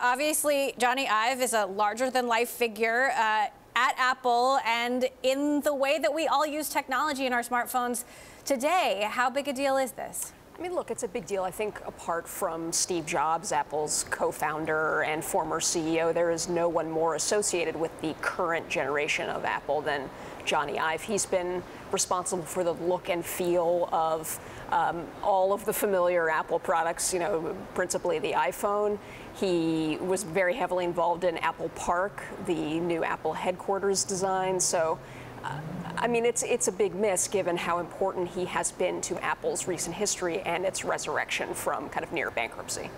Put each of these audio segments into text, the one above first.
Obviously, Jony Ive is a larger-than-life figure at Apple and in the way that we all use technology in our smartphones today. How big a deal is this? I mean, look, it's a big deal. I think apart from Steve Jobs, Apple's co-founder and former CEO, there is no one more associated with the current generation of Apple than Jony Ive. He's been responsible for the look and feel of all of the familiar Apple products, principally the iPhone. He was very heavily involved in Apple Park, the new Apple headquarters design. So, I mean, it's a big miss given how important he has been to Apple's recent history and its resurrection from kind of near bankruptcy.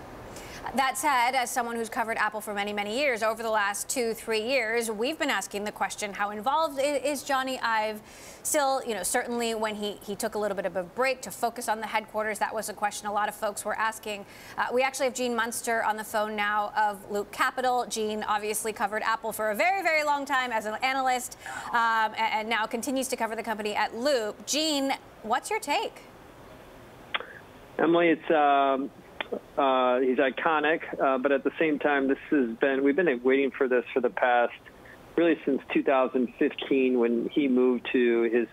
That said, as someone who's covered Apple for many, many years, over the last 2-3 years, we've been asking the question, how involved is Jony Ive still? Certainly when he took a little bit of a break to focus on the headquarters, that was a question a lot of folks were asking. We actually have Munster on the phone now of Loup Capital. Gene obviously covered Apple for a very, very long time as an analyst and now continues to cover the company at Loup. Gene, what's your take? Emily, he's iconic, but at the same time, we've been waiting for this for the past, really since 2015 when he moved to his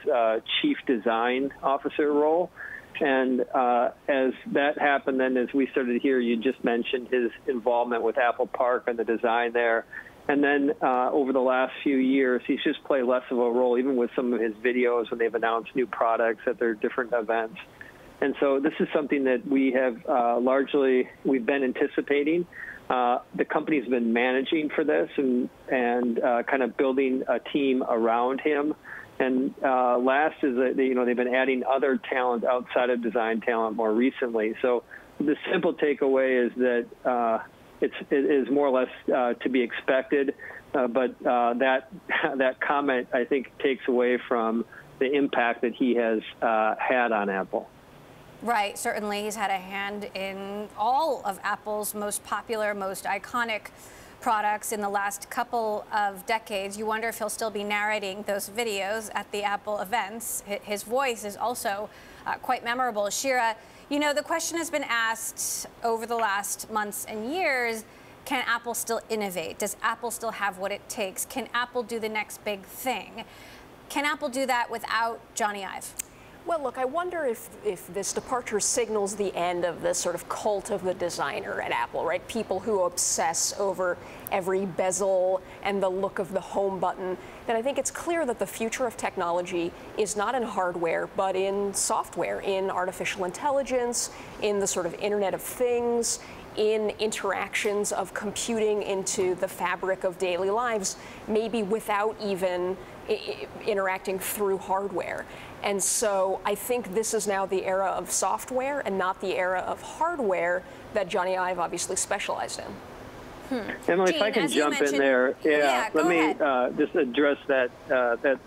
chief design officer role. And as that happened, then as we started to hear, you just mentioned his involvement with Apple Park and the design there. And then over the last few years, he's just played less of a role, even with some of his videos when they've announced new products at their different events. And so this is something that we have we've been anticipating. The company's been managing for this and kind of building a team around him. And last is that they've been adding other talent outside of design talent more recently. So the simple takeaway is that it is more or less to be expected. But that comment, I think, takes away from the impact that he has had on Apple. Right, certainly he's had a hand in all of Apple's most popular, most iconic products in the last couple of decades. You wonder if he'll still be narrating those videos at the Apple events. His voice is also quite memorable. Shira, the question has been asked over the last months and years, can Apple still innovate? Does Apple still have what it takes? Can Apple do the next big thing? Can Apple do that without Jony Ive? Well, look, I wonder if this departure signals the end of this sort of cult of the designer at Apple, right? People who obsess over every bezel and the look of the home button. Then I think it's clear that the future of technology is not in hardware, but in software, in artificial intelligence, in the sort of Internet of Things, in interactions of computing into the fabric of daily lives, maybe without even interacting through hardware. And so I think this is now the era of software and not the era of hardware that Jony Ive obviously specialized in. Emily, Gene, if I can jump in there, let me just address that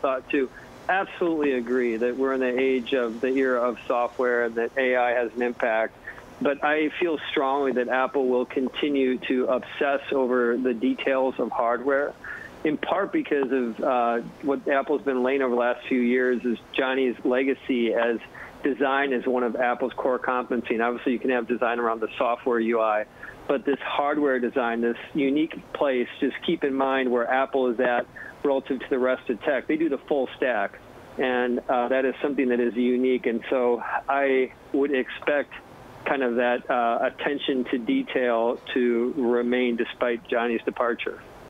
thought too. Absolutely agree that we're in the age of the era of software and that AI has an impact. But I feel strongly that Apple will continue to obsess over the details of hardware, in part because of what Apple's been laying over the last few years is Jony's legacy as design is one of Apple's core competency. And obviously you can have design around the software UI, but this hardware design, this unique place, just keep in mind where Apple is at relative to the rest of tech. They do the full stack, and that is something that is unique. And so I would expect kind of that attention to detail to remain despite Jony's departure.